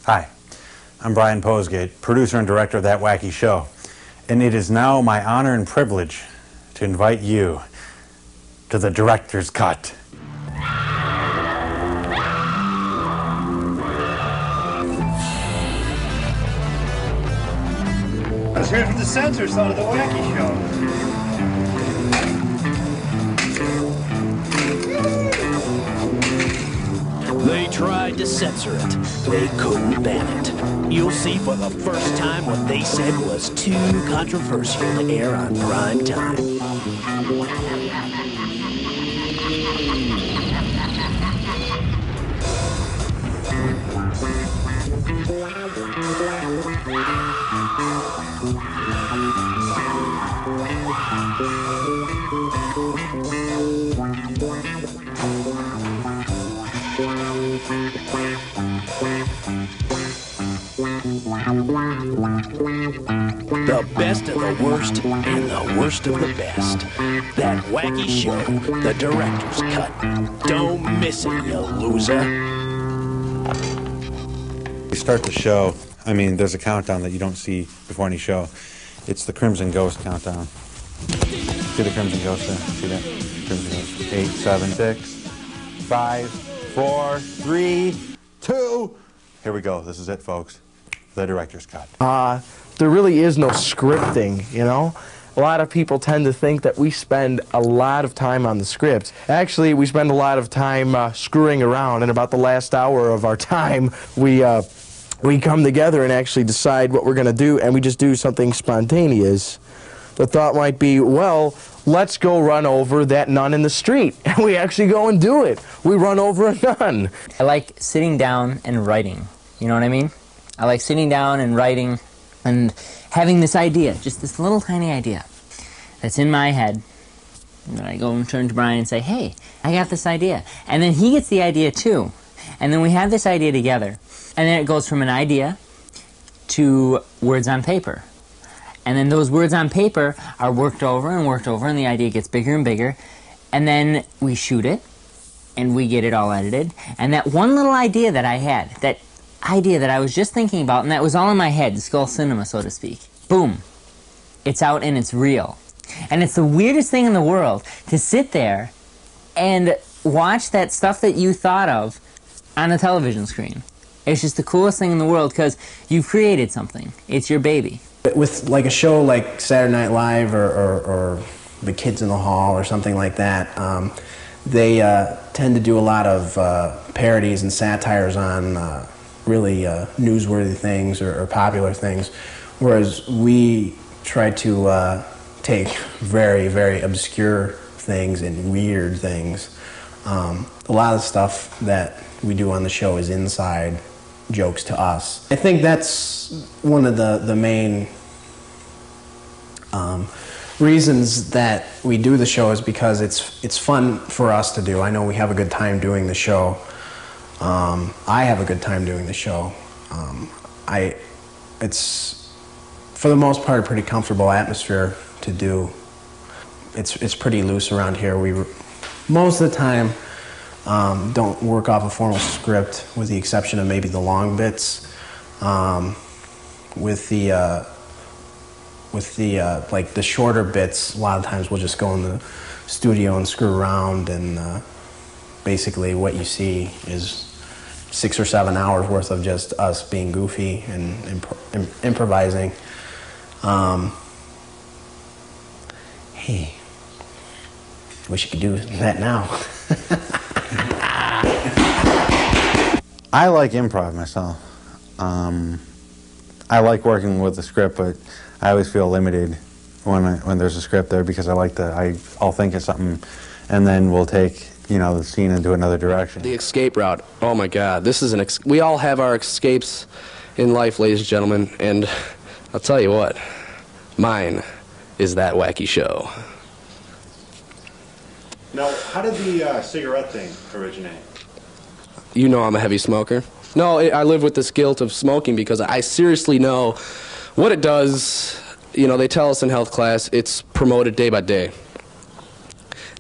Hi, I'm Brian Posgate, producer and director of That Wacky Show, and it is now my honor and privilege to invite you to the director's cut. Let's hear it from the censors on the Wacky Show. They tried to censor it. They couldn't ban it. You'll see for the first time what they said was too controversial to air on prime time. The best of the worst and the worst of the best. That Wacky Show, the director's cut. Don't miss it, you loser. We start the show, I mean, there's a countdown that you don't see before any show. It's the Crimson Ghost countdown. See the Crimson Ghost there? See that? Crimson Ghost. 8, 7, 6, 5, 4, 3, 2. Here we go. This is it, folks. The director's cut. There really is no scripting, you know? A lot of people tend to think that we spend a lot of time on the script. Actually, we spend a lot of time screwing around, and about the last hour of our time, we come together and actually decide what we're going to do, and we just do something spontaneous. The thought might be, well, let's go run over that nun in the street. And we actually go and do it. We run over a nun. I like sitting down and writing. You know what I mean? I like sitting down and writing and having this idea, just this little tiny idea that's in my head. And then I go and turn to Brian and say, hey, I got this idea. And then he gets the idea too. And then we have this idea together. And then it goes from an idea to words on paper. And then those words on paper are worked over, and the idea gets bigger and bigger. And then we shoot it, and we get it all edited. And that one little idea that I had, that idea that I was just thinking about, and that was all in my head, skull cinema, so to speak. Boom. It's out and it's real. And it's the weirdest thing in the world to sit there and watch that stuff that you thought of on a television screen. It's just the coolest thing in the world because you've created something. It's your baby. With like a show like Saturday Night Live or The Kids in the Hall or something like that, they tend to do a lot of parodies and satires on really newsworthy things or popular things, whereas we try to take very, very obscure things and weird things. A lot of the stuff that we do on the show is inside jokes to us. I think that's one of the main reasons that we do the show is because it's fun for us to do. I know we have a good time doing the show. I have a good time doing the show. It's for the most part a pretty comfortable atmosphere to do. It's pretty loose around here. We most of the time don't work off a formal script, with the exception of maybe the long bits. With the like the shorter bits, a lot of times we'll just go in the studio and screw around, and basically what you see is 6 or 7 hours worth of just us being goofy and improvising. Hey, wish you could do that now. I like improv myself. I like working with the script, but I always feel limited when there's a script there because I'll think of something, and then we'll take the scene into another direction. The escape route. Oh my God, this is we all have our escapes in life, ladies and gentlemen, and I'll tell you what, mine is That Wacky Show. Now, how did the cigarette thing originate? You know I'm a heavy smoker. No, I live with this guilt of smoking because I seriously know what it does. They tell us in health class, it's promoted day by day.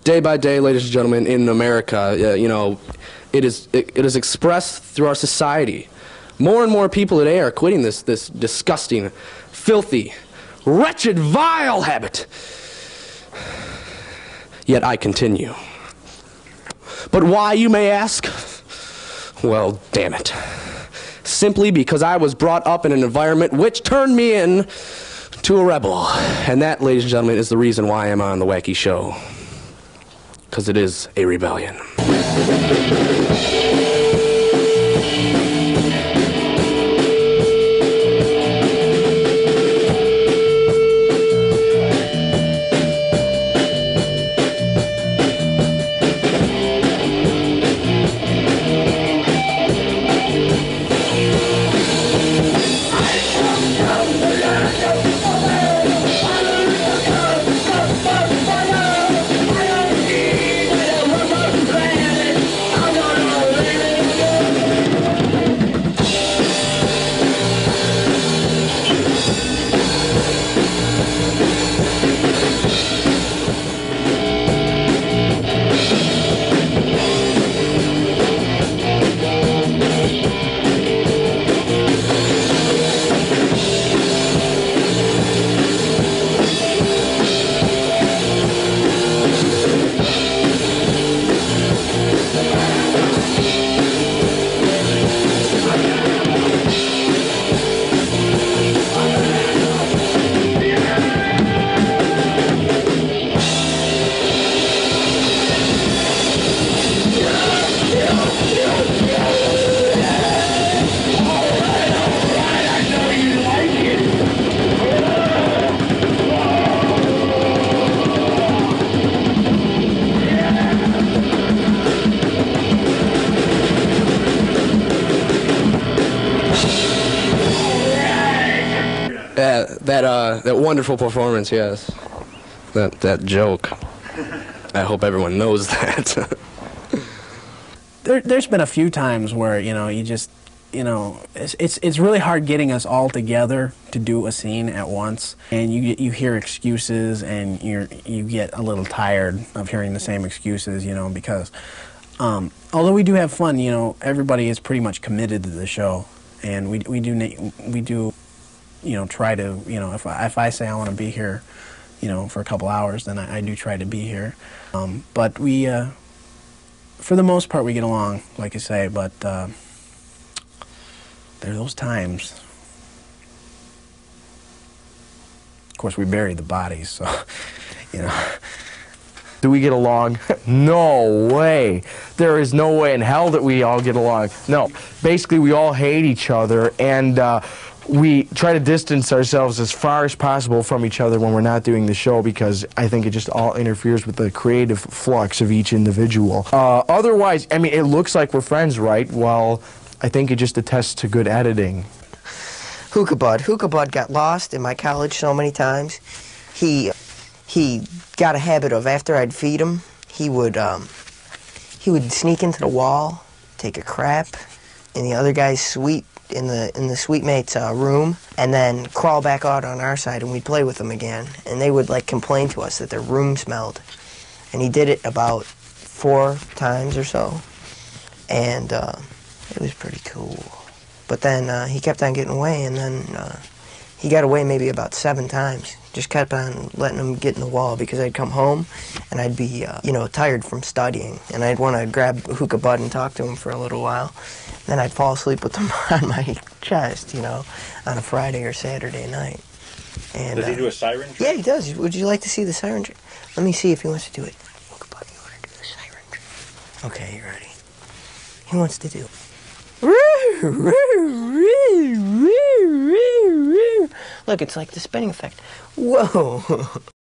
Day by day, ladies and gentlemen, in America, it is expressed through our society. More and more people today are quitting this disgusting, filthy, wretched, vile habit. Yet I continue. But why, you may ask? Well, damn it. Simply because I was brought up in an environment which turned me in to a rebel. And that, ladies and gentlemen, is the reason why I'm on the Wacky Show. Because it is a rebellion. That wonderful performance, yes. That joke. I hope everyone knows that. There's been a few times where, you just, it's really hard getting us all together to do a scene at once, and you hear excuses, and you get a little tired of hearing the same excuses, because although we do have fun, everybody is pretty much committed to the show, and we do try to, if I say I want to be here, for a couple hours, then I do try to be here. But we, for the most part, we get along, like I say, but there are those times. Of course, we bury the bodies, so, Do we get along? No way. There is no way in hell that we all get along. No. Basically, we all hate each other, and we try to distance ourselves as far as possible from each other when we're not doing the show, because I think it just all interferes with the creative flux of each individual. Otherwise, I mean, it looks like we're friends, right? Well, I think it just attests to good editing. Hookah Bud got lost in my college so many times. He got a habit of, after I'd feed him, he would sneak into the wall, take a crap in the other guy's suite, in the suite mate's room, and then crawl back out on our side, and we'd play with them again. And they would complain to us that their room smelled. And he did it about 4 times or so, and it was pretty cool. But then he kept on getting away, and then he got away maybe about 7 times. Just kept on letting him get in the wall, because I'd come home and I'd be, tired from studying, and I'd want to grab Hookah Bud and talk to him for a little while. Then I'd fall asleep with him on my chest, on a Friday or Saturday night. And, does he do a siren trick? Yeah, he does. Would you like to see the siren trick? Let me see if he wants to do it. Hookah Bud, you want to do the siren trick? Okay, you ready? He wants to do. Look, it's like the spinning effect. Whoa.